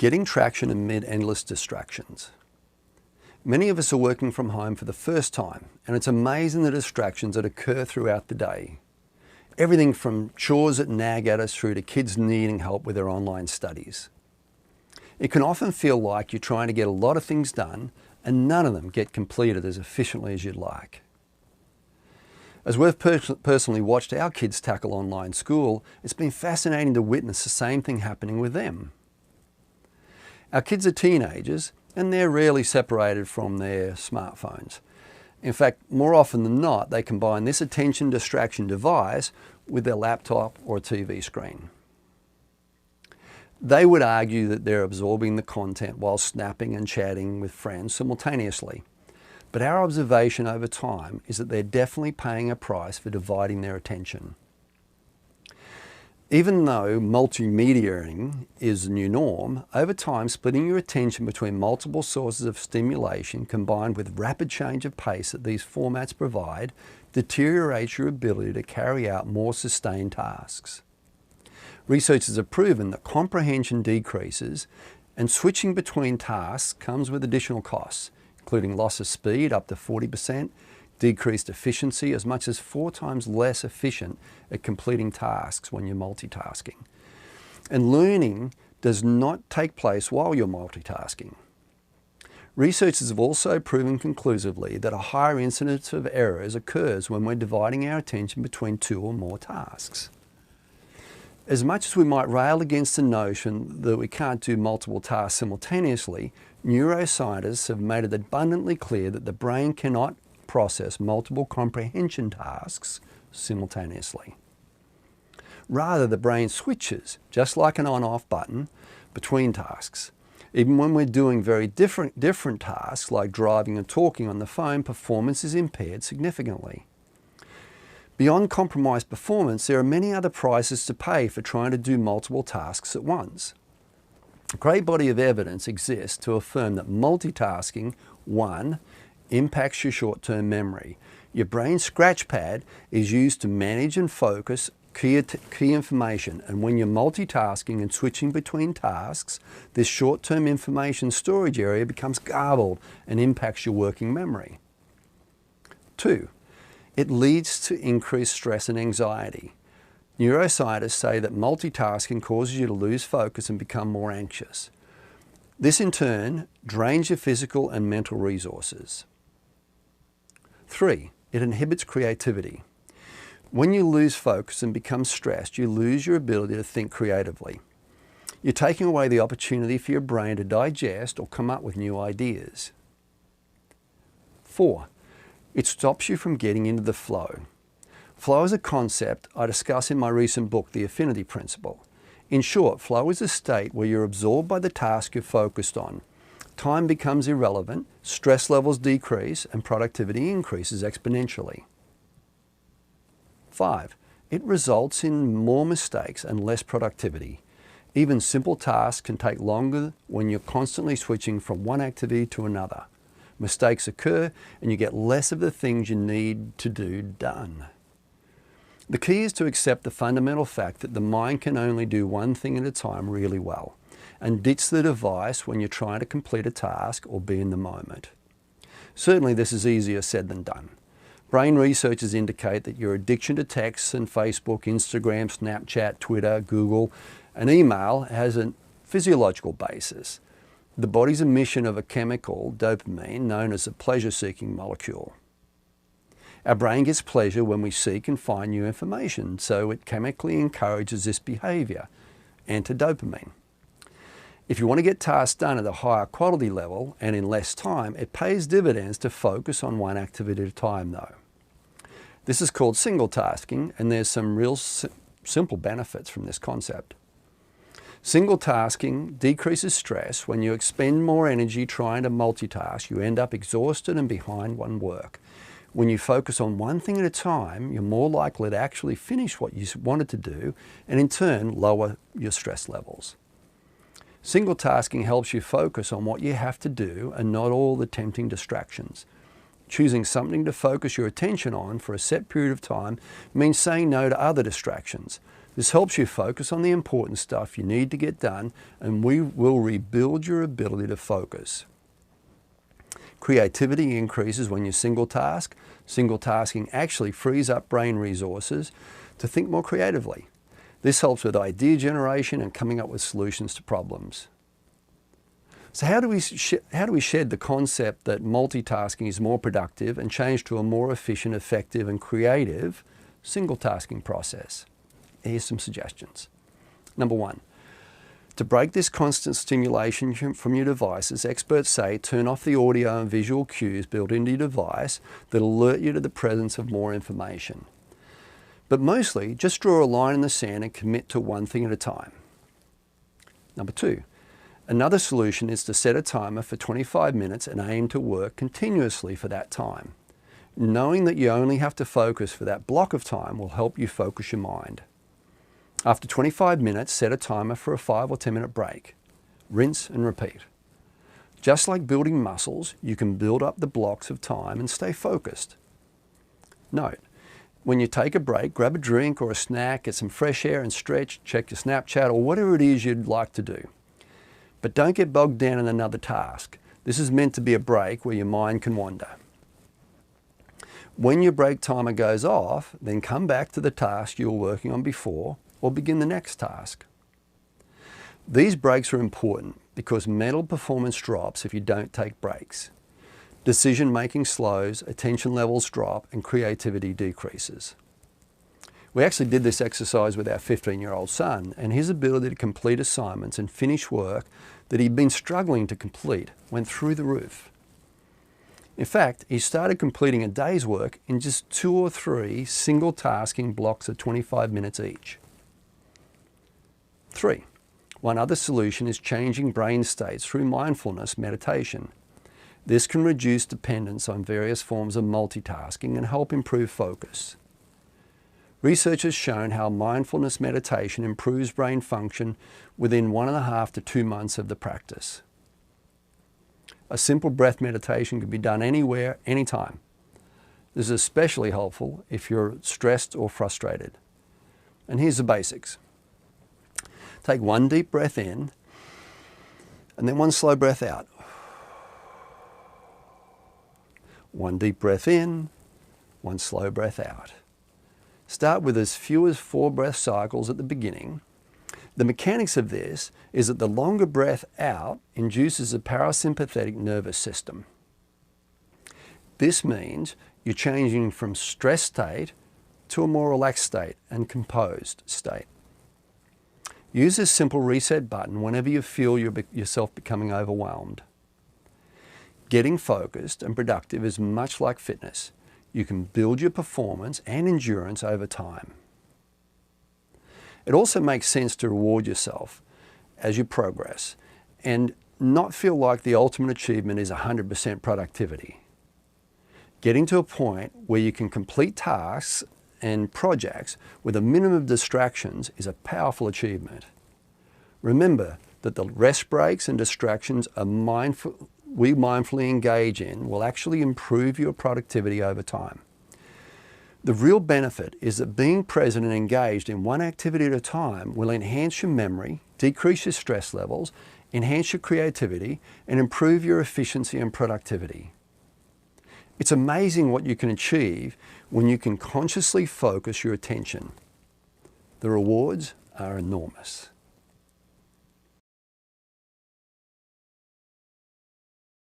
Getting traction amid endless distractions. Many of us are working from home for the first time, and it's amazing the distractions that occur throughout the day. Everything from chores that nag at us through to kids needing help with their online studies. It can often feel like you're trying to get a lot of things done and none of them get completed as efficiently as you'd like. As we've personally watched our kids tackle online school, it's been fascinating to witness the same thing happening with them. Our kids are teenagers and they're rarely separated from their smartphones. In fact, more often than not, they combine this attention distraction device with their laptop or TV screen. They would argue that they're absorbing the content while snapping and chatting with friends simultaneously. But our observation over time is that they're definitely paying a price for dividing their attention. Even though multimediaing is the new norm, over time splitting your attention between multiple sources of stimulation combined with rapid change of pace that these formats provide deteriorates your ability to carry out more sustained tasks. Researchers have proven that comprehension decreases and switching between tasks comes with additional costs, including loss of speed up to 40%, decreased efficiency as much as 4 times less efficient at completing tasks when you're multitasking. And learning does not take place while you're multitasking. Researchers have also proven conclusively that a higher incidence of errors occurs when we're dividing our attention between 2 or more tasks. As much as we might rail against the notion that we can't do multiple tasks simultaneously, neuroscientists have made it abundantly clear that the brain cannot process multiple comprehension tasks simultaneously. Rather, the brain switches, just like an on-off button, between tasks. Even when we're doing very different tasks like driving and talking on the phone, performance is impaired significantly. Beyond compromised performance, there are many other prices to pay for trying to do multiple tasks at once. A great body of evidence exists to affirm that multitasking, 1, impacts your short-term memory. Your brain scratch pad is used to manage and focus key information, and when you're multitasking and switching between tasks, this short-term information storage area becomes garbled and impacts your working memory. 2, it leads to increased stress and anxiety. Neuroscientists say that multitasking causes you to lose focus and become more anxious. This in turn drains your physical and mental resources. 3, it inhibits creativity. When you lose focus and become stressed, you lose your ability to think creatively. You're taking away the opportunity for your brain to digest or come up with new ideas. 4, it stops you from getting into the flow. Flow is a concept I discuss in my recent book, The Affinity Principle. In short, flow is a state where you're absorbed by the task you're focused on. Time becomes irrelevant, stress levels decrease, and productivity increases exponentially. 5, it results in more mistakes and less productivity. Even simple tasks can take longer when you're constantly switching from one activity to another. Mistakes occur and you get less of the things you need to do done. The key is to accept the fundamental fact that the mind can only do one thing at a time really well, and ditch the device when you're trying to complete a task or be in the moment. Certainly this is easier said than done. Brain researchers indicate that your addiction to texts and Facebook, Instagram, Snapchat, Twitter, Google, and email has a physiological basis. The body's emission of a chemical, dopamine, known as a pleasure-seeking molecule. Our brain gets pleasure when we seek and find new information, so it chemically encourages this behavior, enter dopamine. If you want to get tasks done at a higher quality level and in less time, it pays dividends to focus on one activity at a time though. This is called single tasking, and there's some real simple benefits from this concept. Single tasking decreases stress. When you expend more energy trying to multitask, you end up exhausted and behind on work. When you focus on one thing at a time, you're more likely to actually finish what you wanted to do and in turn lower your stress levels. Single tasking helps you focus on what you have to do and not all the tempting distractions. Choosing something to focus your attention on for a set period of time means saying no to other distractions. This helps you focus on the important stuff you need to get done, and we will rebuild your ability to focus. Creativity increases when you single task. Single tasking actually frees up brain resources to think more creatively. This helps with idea generation and coming up with solutions to problems. So how do we shed the concept that multitasking is more productive and change to a more efficient, effective and creative single tasking process? Here's some suggestions. Number one, to break this constant stimulation from your devices, experts say turn off the audio and visual cues built into your device that alert you to the presence of more information. But mostly, just draw a line in the sand and commit to one thing at a time. Number two, another solution is to set a timer for 25 minutes and aim to work continuously for that time. Knowing that you only have to focus for that block of time will help you focus your mind. After 25 minutes, set a timer for a 5 or 10 minute break. Rinse and repeat. Just like building muscles, you can build up the blocks of time and stay focused. Note, when you take a break, grab a drink or a snack, get some fresh air and stretch, check your Snapchat or whatever it is you'd like to do. But don't get bogged down in another task. This is meant to be a break where your mind can wander. When your break timer goes off, then come back to the task you were working on before or begin the next task. These breaks are important because mental performance drops if you don't take breaks. Decision-making slows, attention levels drop, and creativity decreases. We actually did this exercise with our 15-year-old son, and his ability to complete assignments and finish work that he'd been struggling to complete went through the roof. In fact, he started completing a day's work in just 2 or 3 single-tasking blocks of 25 minutes each. 3. One other solution is changing brain states through mindfulness meditation. This can reduce dependence on various forms of multitasking and help improve focus. Research has shown how mindfulness meditation improves brain function within 1.5 to 2 months of the practice. A simple breath meditation can be done anywhere, anytime. This is especially helpful if you're stressed or frustrated. And here's the basics. Take one deep breath in and then one slow breath out. One deep breath in, one slow breath out. Start with as few as 4 breath cycles at the beginning. The mechanics of this is that the longer breath out induces a parasympathetic nervous system. This means you're changing from stress state to a more relaxed state and composed state. Use this simple reset button whenever you feel yourself becoming overwhelmed. Getting focused and productive is much like fitness. You can build your performance and endurance over time. It also makes sense to reward yourself as you progress and not feel like the ultimate achievement is 100% productivity. Getting to a point where you can complete tasks and projects with a minimum of distractions is a powerful achievement. Remember that the rest breaks and distractions we mindfully engage in will actually improve your productivity over time. The real benefit is that being present and engaged in one activity at a time will enhance your memory, decrease your stress levels, enhance your creativity, and improve your efficiency and productivity. It's amazing what you can achieve when you can consciously focus your attention. The rewards are enormous.